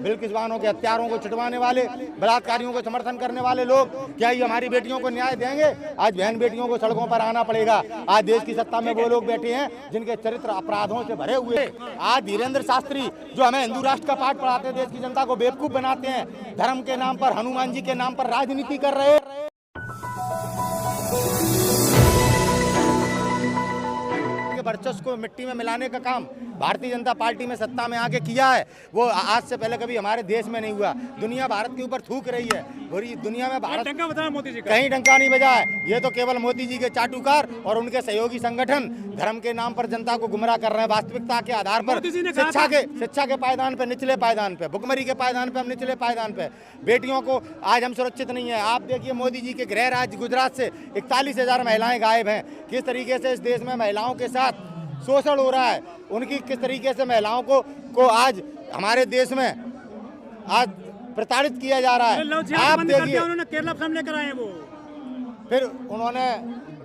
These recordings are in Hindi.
बिल्किसवानों के हत्यारों को छिटवाने वाले, बलात्कारियों को समर्थन करने वाले लोग क्या ये हमारी बेटियों को न्याय देंगे? आज बहन बेटियों को सड़कों पर आना पड़ेगा। आज देश की सत्ता में वो लोग बैठे हैं जिनके चरित्र अपराधों से भरे हुए। आज धीरेन्द्र शास्त्री जो हमें हिंदू राष्ट्र का पाठ पढ़ाते हैं, देश की जनता को बेवकूफ बनाते हैं, धर्म के नाम पर, हनुमान जी के नाम पर राजनीति कर रहे हैं। वर्चस्व को मिट्टी में मिलाने का काम भारतीय जनता पार्टी में सत्ता में आके किया है, वो आज से पहले कभी हमारे देश में नहीं हुआ। दुनिया भारत के ऊपर थूक रही है, पूरी दुनिया में भारत डंका बजाया मोदी जी का, कहीं डंका नहीं बजा है। ये तो केवल मोदी जी के चाटुकार और उनके सहयोगी संगठन धर्म के नाम पर जनता को गुमराह कर रहे हैं। वास्तविकता के आधार पर शिक्षा के पायदान पे, निचले पायदान पे, भुखमरी के पायदान पे, हम निचले पायदान पे बेटियों को आज हम सुरक्षित नहीं है। आप देखिए मोदी जी के गृह राज्य गुजरात से 41,000 महिलाएं गायब हैं। किस तरीके से इस देश में महिलाओं के साथ शोषण हो रहा है, उनकी किस तरीके से महिलाओं को आज हमारे देश में आज प्रताड़ित किया जा रहा है। आप देखिए उन्होंने केरला फिल्म लेकर आए वो, फिर उन्होंने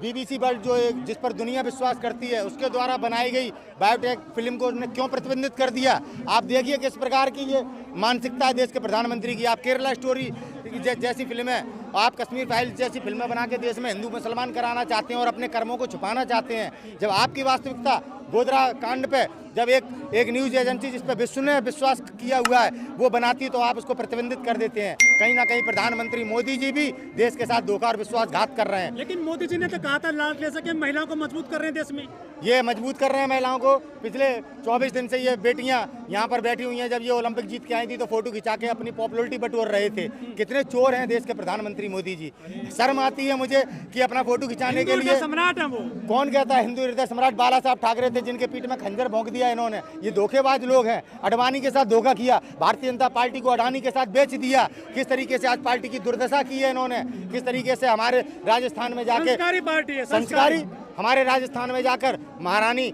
BBC वर्ल्ड जो जिस पर दुनिया विश्वास करती है उसके द्वारा बनाई गई बायोटेक फिल्म को उन्होंने क्यों प्रतिबंधित कर दिया? आप देखिए किस प्रकार की ये मानसिकता है देश के प्रधानमंत्री की। आप केरला स्टोरी जैसी फिल्में, आप कश्मीर फाइल्स जैसी फिल्में बना के देश में हिंदू मुसलमान कराना चाहते हैं और अपने कर्मों को छुपाना चाहते हैं। जब आपकी वास्तविकता गोधरा कांड पे जब एक न्यूज एजेंसी जिस पर विश्व ने विश्वास किया हुआ है वो बनाती तो आप उसको प्रतिबंधित कर देते हैं। कहीं ना कहीं प्रधानमंत्री मोदी जी भी देश के साथ धोखा और विश्वासघात कर रहे हैं। लेकिन मोदी जी ने तो कहा था लाडले से कि महिलाओं को मजबूत कर रहे हैं देश में। ये मजबूत कर रहे हैं महिलाओं को। पिछले 24 दिन से ये बेटियां यहाँ पर बैठी हुई हैं। जब ये ओलंपिक जीत के आई थी तो फोटो खिंचा के अपनी पॉपुलरिटी बटोर रहे थे। कितने चोर हैं देश के प्रधानमंत्री मोदी जी। शर्म आती है मुझे कि अपना फोटो खिंचाने के लिए सम्राट है वो। कौन कहता है हिंदू हृदय सम्राट? बाला साहब ठाकरे थे जिनके पीठ में खंजर भोंक दिया इन्होंने। ये धोखेबाज लोग हैं। अडवाणी के साथ धोखा किया, भारतीय जनता पार्टी को अडानी के साथ बेच दिया। किस तरीके से आज पार्टी की दुर्दशा की है इन्होंने। किस तरीके से हमारे राजस्थान में जाके संस्कारी पार्टी है, संस्कारी हमारे राजस्थान में जाकर महारानी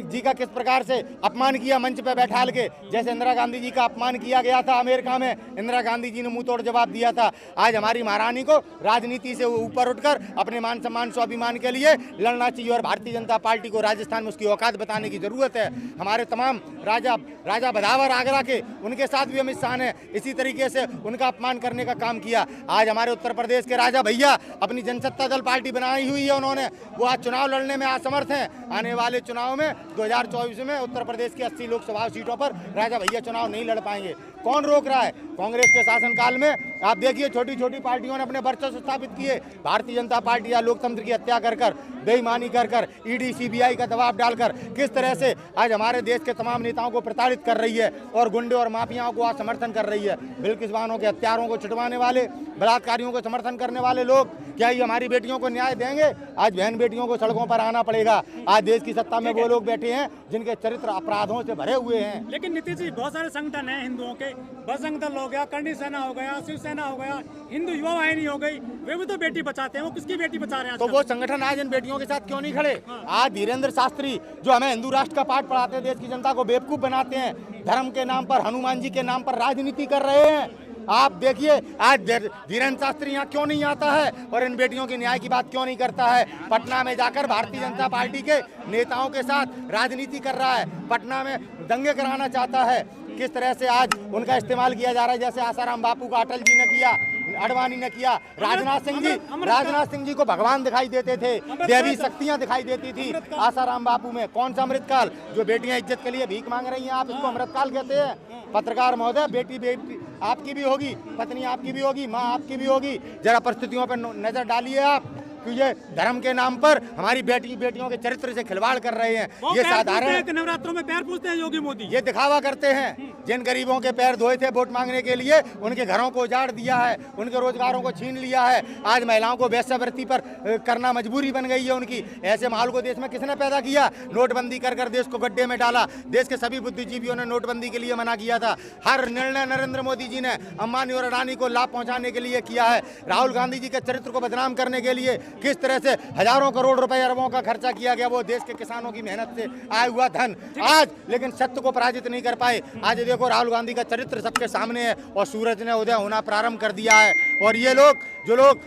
जी का किस प्रकार से अपमान किया मंच पे बैठाल के। जैसे इंदिरा गांधी जी का अपमान किया गया था अमेरिका में, इंदिरा गांधी जी ने मुंह तोड़ जवाब दिया था। आज हमारी महारानी को राजनीति से ऊपर उठकर अपने मान सम्मान स्वाभिमान के लिए लड़ना चाहिए और भारतीय जनता पार्टी को राजस्थान में उसकी औकात बताने की जरूरत है। हमारे तमाम राजा बदावर आगरा के, उनके साथ भी अमित शाह ने इसी तरीके से उनका अपमान करने का काम किया। आज हमारे उत्तर प्रदेश के राजा भैया अपनी जनसत्ता दल पार्टी बनाई हुई है उन्होंने, वो आज चुनाव लड़ने में असमर्थ हैं। आने वाले चुनाव में 2024 में उत्तर प्रदेश की 80 लोकसभा सीटों पर राजा भैया चुनाव नहीं लड़ पाएंगे। कौन रोक रहा है? कांग्रेस के शासनकाल में आप देखिए छोटी छोटी पार्टियों ने अपने वर्चस्व स्थापित किए। भारतीय जनता पार्टी या लोकतंत्र की हत्या कर कर, बेईमानी कर कर, ईडी CBI का दबाव डालकर किस तरह से आज हमारे देश के तमाम नेताओं को प्रताड़ित कर रही है और गुंडे और माफियाओं को आज समर्थन कर रही है। बिल्किसवानों के हत्यारों को छिटवाने वाले, बलात्कारियों को समर्थन करने वाले लोग क्या ये हमारी बेटियों को न्याय देंगे? आज बहन बेटियों को सड़कों पर आना पड़ेगा। आज देश की सत्ता में वो लोग बैठे हैं जिनके चरित्र अपराधों से भरे हुए हैं। लेकिन नीतीश जी, बहुत सारे संगठन हैं हिंदुओं के, बजरंग दल हो गया, करणी सेना हो गया, शिवसेना हो गया, हिंदू युवा वाहिनी हो गई, वे भी तो बेटी बचाते हैं। वो किसकी बेटी बचा रहे हैं? तो वो संगठन आज इन बेटियों के साथ क्यों नहीं खड़े? आज धीरेन्द्र शास्त्री जो हमें हिंदू राष्ट्र का पाठ पढ़ाते हैं, देश की जनता को बेवकूफ बनाते हैं, धर्म के नाम पर, हनुमान जी के नाम पर राजनीति कर रहे हैं। आप देखिए आज धीरेन्द्र शास्त्री यहाँ क्यों नहीं आता है और इन बेटियों की न्याय की बात क्यों नहीं करता है? पटना में जाकर भारतीय जनता पार्टी के नेताओं के साथ राजनीति कर रहा है, पटना में दंगे कराना चाहता है। किस तरह से आज उनका इस्तेमाल किया जा रहा है, जैसे आसाराम बापू का अटल जी ने किया, अडवाणी ने किया। राजनाथ सिंह जी को भगवान दिखाई देते थे, देवी शक्तियां दिखाई देती थी। आसाराम बापू में कौन सा अमृतकाल? जो बेटियां इज्जत के लिए भीख मांग रही हैं, आप इसको अमृतकाल कहते हैं? पत्रकार महोदय, बेटी आपकी भी होगी, पत्नी आपकी भी होगी, माँ आपकी भी होगी। जरा परिस्थितियों पर नजर डालिए आप कि ये धर्म के नाम पर हमारी बेटियों के चरित्र से खिलवाड़ कर रहे हैं। ये साधारण नवरात्रों में पैर पूजते हैं योगी मोदी, ये दिखावा करते हैं। जिन गरीबों के पैर धोए थे वोट मांगने के लिए, उनके घरों को उजाड़ दिया है, उनके रोजगारों को छीन लिया है। आज महिलाओं को वेश्यावृत्ति पर करना मजबूरी बन गई है उनकी। ऐसे माहौल को देश में किसने पैदा किया? नोटबंदी कर कर देश को गड्ढे में डाला। देश के सभी बुद्धिजीवियों ने नोटबंदी के लिए मना किया था। हर निर्णय नरेंद्र मोदी जी ने अंबानी और अडानी को लाभ पहुंचाने के लिए किया है। राहुल गांधी जी के चरित्र को बदनाम करने के लिए किस तरह से हजारों करोड़ रुपए, अरबों का खर्चा किया गया, वो देश के किसानों की मेहनत से आया हुआ धन। आज लेकिन सत्य को पराजित नहीं कर पाए। आज देखो राहुल गांधी का चरित्र सबके सामने है और सूरज ने उदय होना प्रारंभ कर दिया है। और ये लोग जो लोग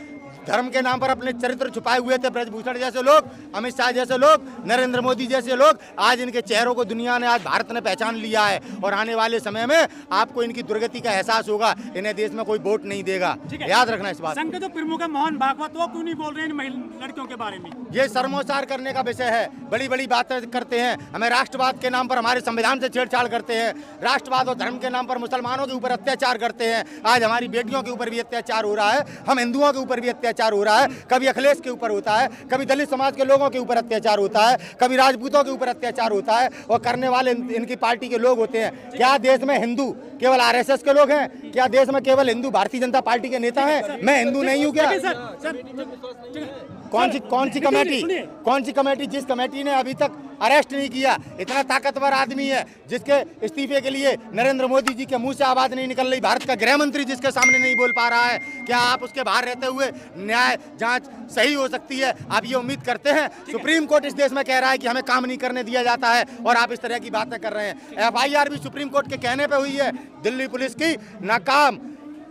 धर्म के नाम पर अपने चरित्र छुपाए हुए थे ब्रजभूषण जैसे लोग, अमित शाह जैसे लोग, नरेंद्र मोदी जैसे लोग, आज इनके चेहरों को दुनिया ने, आज भारत ने पहचान लिया है और आने वाले समय में आपको इनकी दुर्गति का एहसास होगा। इन्हें देश में कोई वोट नहीं देगा, याद रखना इस बात। संघ के जो प्रमुख है मोहन भागवत, वो क्यों नहीं बोल रहे हैं इन लड़कियों के बारे में? ये शर्मोसार करने का विषय है, बड़ी बड़ी बातें करते हैं, हमें राष्ट्रवाद के नाम पर हमारे संविधान से छेड़छाड़ करते हैं, राष्ट्रवाद और धर्म के नाम पर मुसलमानों के ऊपर अत्याचार करते हैं। आज हमारी बेटियों के ऊपर भी अत्याचार हो रहा है, हम हिंदुओं के ऊपर भी अत्याचार हो रहा है, कभी अखिलेश के ऊपर होता है, कभी दलित समाज के लोगों के ऊपर अत्याचार होता है, कभी राजपूतों के ऊपर अत्याचार होता है, और करने वाले इनकी पार्टी के लोग होते हैं। क्या देश में हिंदू केवल आरएसएस के लोग हैं? क्या देश में केवल हिंदू भारतीय जनता पार्टी के नेता हैं? मैं हिंदू नहीं हूँ क्या? कौन सी कमेटी जिस कमेटी ने अभी तक अरेस्ट नहीं किया? इतना ताकतवर आदमी है जिसके इस्तीफे के लिए नरेंद्र मोदी जी के मुंह से आवाज नहीं निकल रही, भारत का गृह मंत्री जिसके सामने नहीं बोल पा रहा है, क्या आप उसके बाहर रहते हुए न्याय जांच सही हो सकती है? आप ये उम्मीद करते हैं? सुप्रीम कोर्ट इस देश में कह रहा है कि हमें काम नहीं करने दिया जाता है और आप इस तरह की बातें कर रहे हैं। एफआईआर भी सुप्रीम कोर्ट के कहने पे हुई है। दिल्ली पुलिस की नाकाम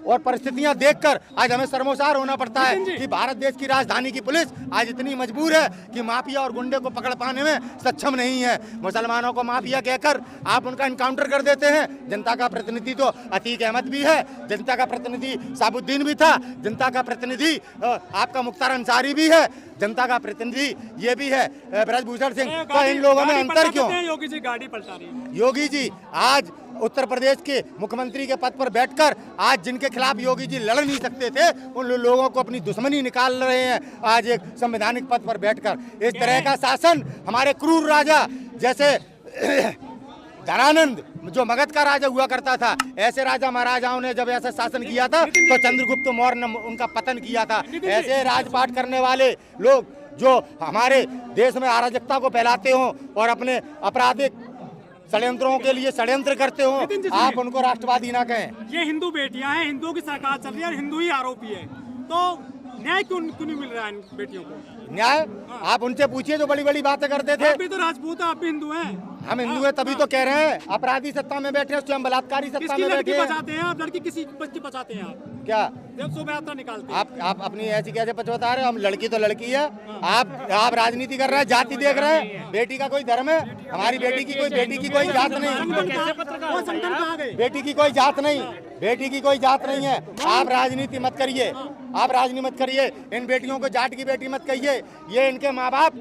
और परिस्थितियां देखकर आज हमें शर्मोसार होना पड़ता है कि भारत देश की राजधानी की पुलिस आज इतनी मजबूर है कि माफिया और गुंडे को पकड़ पाने में सक्षम नहीं है। मुसलमानों को माफिया कहकर आप उनका इनकाउंटर कर देते हैं। जनता का प्रतिनिधि तो अतीक अहमद भी है, जनता का प्रतिनिधि साबुद्दीन भी था, जनता का प्रतिनिधि आपका मुख्तार अंसारी भी है, जनता का प्रतिनिधि ये भी है ब्रजभूषण सिंह। तो इन लोगों में अंतर क्यों? योगी जी गाड़ी पलटा रही है। योगी जी आज उत्तर प्रदेश के मुख्यमंत्री के पद पर बैठकर आज जिनके खिलाफ योगी जी लड़ नहीं सकते थे, उन लोगों को अपनी दुश्मनी निकाल रहे हैं आज एक संवैधानिक पद पर बैठकर। इस तरह का शासन हमारे क्रूर राजा जैसे धनानंद जो मगध का राजा हुआ करता था, ऐसे राजा महाराजाओं ने जब ऐसा शासन किया था तो चंद्रगुप्त मौर्य ने उनका पतन किया था। ऐसे राजपाट करने वाले लोग जो हमारे देश में अराजकता को फैलाते हों और अपने आपराधिक षड्यंत्रों के लिए षड्यंत्र करते हो, आप उनको राष्ट्रवादी ना कहें। ये हिंदू बेटियां हैं, हिंदुओं की सरकार चल रही है और हिंदू ही आरोपी है, तो न्याय क्यों नहीं मिल रहा है इन बेटियों को? न्याय आप उनसे पूछिए जो बड़ी बड़ी बातें करते थे। आप भी तो राजपूत हैं, आप भी हिंदू हैं। हम हिंदू हैं तभी तो कह रहे हैं अपराधी सत्ता में बैठे हैं, स्वयं बलात्कारी सत्ता में बैठे हैं। बचाते हैं आप, लड़की किसी बच्ची बचाते हैं आप क्या? जब शोभा यात्रा निकालते हैं आप अपनी ऐसी कैसे बता रहे हो? हम लड़की तो लड़की है, आप राजनीति कर रहे हैं, जाति देख रहे हैं। बेटी का कोई धर्म है? हमारी बेटी की कोई जात नहीं, बेटी की कोई जात नहीं, बेटी की कोई जात नहीं है। आप राजनीति मत करिए, आप राजनीति मत करिए, इन बेटियों को जाट की बेटी मत कहिए। ये इनके माँ बाप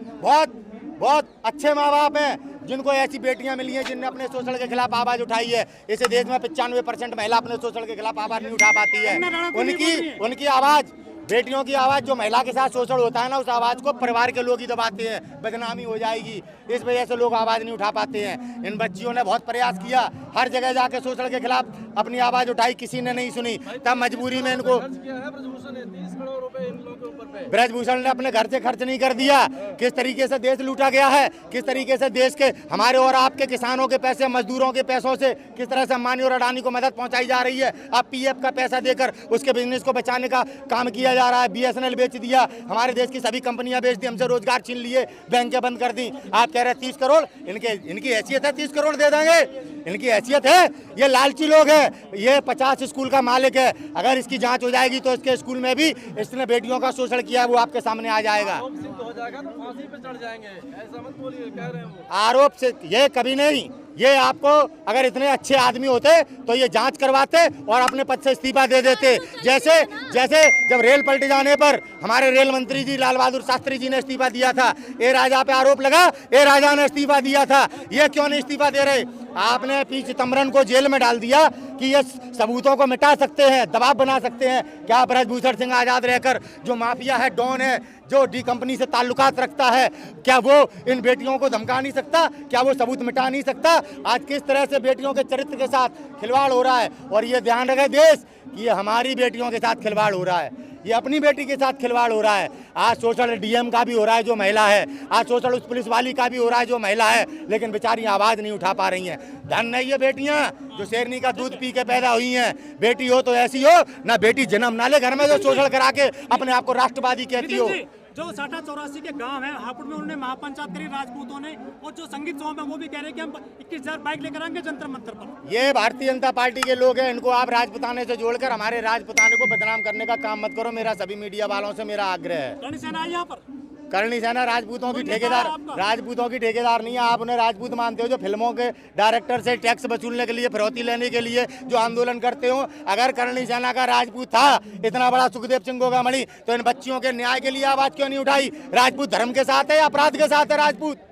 बहुत अच्छे माँ बाप हैं जिनको ऐसी बेटियां मिली हैं जिनने अपने शोषण के खिलाफ आवाज उठाई है। इस देश में 95% महिला अपने शोषण के खिलाफ आवाज नहीं उठा पाती है। उनकी आवाज, बेटियों की आवाज जो महिला के साथ शोषण होता है ना, उस आवाज को परिवार के लोग ही दबाते हैं, बदनामी हो जाएगी, इस वजह से लोग आवाज नहीं उठा पाते हैं। इन बच्चियों ने बहुत प्रयास किया, हर जगह जाके शोषण के खिलाफ अपनी आवाज उठाई, किसी ने नहीं सुनी। तब मजबूरी में इनको ब्रजभूषण ने अपने घर से खर्च नहीं कर दिया। किस तरीके से देश लूटा गया है, किस तरीके से देश के हमारे और आपके किसानों के पैसे, मजदूरों के पैसों से किस तरह से अंबानी और अडानी को मदद पहुंचाई जा रही है। अब पीएफ का पैसा देकर उसके बिजनेस को बचाने का काम किया जा रहा है। बीएसएनएल बेच दिया, हमारे देश की सभी कंपनियां बेच दी, हमसे रोजगार छीन लिए, बैंकें बंद कर दी। आप कह रहे हैं 30 करोड़, इनकी हैसियत है 30 करोड़ दे देंगे? इनकी हैसियत है? ये लालची लोग हैं। ये 50 स्कूल का मालिक है, अगर इसकी जांच हो जाएगी तो इसके स्कूल में भी इसने बेटियों का शोषण किया है वो आपके सामने आ जाएगा। आरोप से ये कभी नहीं, ये आपको अगर इतने अच्छे आदमी होते तो ये जांच करवाते और अपने पद से इस्तीफा दे देते। जैसे जब रेल पलट जाने पर हमारे रेल मंत्री जी लाल बहादुर शास्त्री जी ने इस्तीफा दिया था, ए राजा पे आरोप लगा, ए राजा ने इस्तीफा दिया था, ये क्यों नहीं इस्तीफा दे रहे? आपने पी चिदम्बरम को जेल में डाल दिया कि ये सबूतों को मिटा सकते हैं, दबाव बना सकते हैं। क्या ब्रजभूषण सिंह आजाद रहकर जो माफिया है, डॉन है, जो डी कंपनी से ताल्लुकात रखता है, क्या वो इन बेटियों को धमका नहीं सकता? क्या वो सबूत मिटा नहीं सकता? आज किस तरह से बेटियों के चरित्र के साथ खिलवाड़ हो रहा है, और ये ध्यान रखे देश कि ये हमारी बेटियों के साथ खिलवाड़ हो रहा है, ये अपनी बेटी के साथ खिलवाड़ हो रहा है। आज शोषण डीएम का भी हो रहा है जो महिला है, आज शोषण उस पुलिस वाली का भी हो रहा है जो महिला है, लेकिन बेचारी आवाज नहीं उठा पा रही हैं। धन नहीं है बेटियां जो शेरनी का दूध पी के पैदा हुई हैं। बेटी हो तो ऐसी हो ना, बेटी जन्म ना ले घर में जो शोषण करा के अपने आप को राष्ट्रवादी कहती हो। जो 60-84 के गांव हैं हापुड़ में, उन्होंने महापंचायत करी राजपूतों ने, और जो संगीत सौ में वो भी कह रहे हैं कि हम 21,000 बाइक लेकर आएंगे जंतर मंतर पर। ये भारतीय जनता पार्टी के लोग हैं, इनको आप राजपुताने से जोड़कर हमारे राजपुताने को बदनाम करने का काम मत करो। मेरा सभी मीडिया वालों से मेरा आग्रह है। करणी सेना आई यहाँ पर, करणी सेना राजपूतों की ठेकेदार नहीं है। आप उन्हें राजपूत मानते हो जो फिल्मों के डायरेक्टर से टैक्स वसूलने के लिए, फिरौती लेने के लिए जो आंदोलन करते हो। अगर करणी सेना का राजपूत था इतना बड़ा सुखदेव सिंह गोगामणि, तो इन बच्चियों के न्याय के लिए आवाज क्यों नहीं उठाई? राजपूत धर्म के साथ है या अपराध के साथ है राजपूत?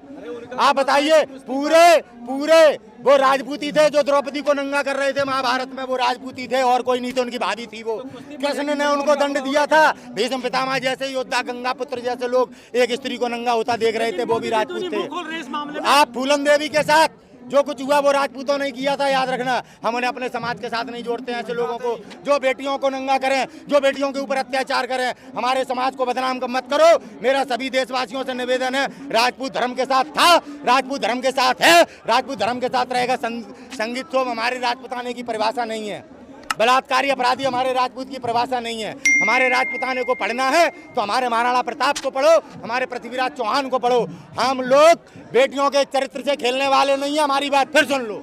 आप बताइए। पूरे वो राजपूती थे जो द्रौपदी को नंगा कर रहे थे महाभारत में, वो राजपूती थे और कोई नहीं थे, उनकी भाभी थी वो। कृष्ण ने उनको दंड दिया था। भीष्म पितामह जैसे योद्धा, गंगा पुत्र जैसे लोग एक स्त्री को नंगा होता देख रहे थे, वो भी राजपूत थे। आप फूलन देवी के साथ जो कुछ हुआ वो राजपूतों ने किया था, याद रखना। हम उन्हें अपने समाज के साथ नहीं जोड़ते हैं ऐसे लोगों को जो बेटियों को नंगा करें, जो बेटियों के ऊपर अत्याचार करें। हमारे समाज को बदनाम मत करो। मेरा सभी देशवासियों से निवेदन है, राजपूत धर्म के साथ था, राजपूत धर्म के साथ है, राजपूत धर्म के साथ रहेगा। संगीत शोभ हमारे राजपुताने की परिभाषा नहीं है। बलात्कारी अपराधी हमारे राजपूत की परिभाषा नहीं है। हमारे राजपुताने को पढ़ना है तो हमारे महाराणा प्रताप को पढ़ो, हमारे पृथ्वीराज चौहान को पढ़ो। हम लोग बेटियों के चरित्र से खेलने वाले नहीं है। हमारी बात फिर सुन लो।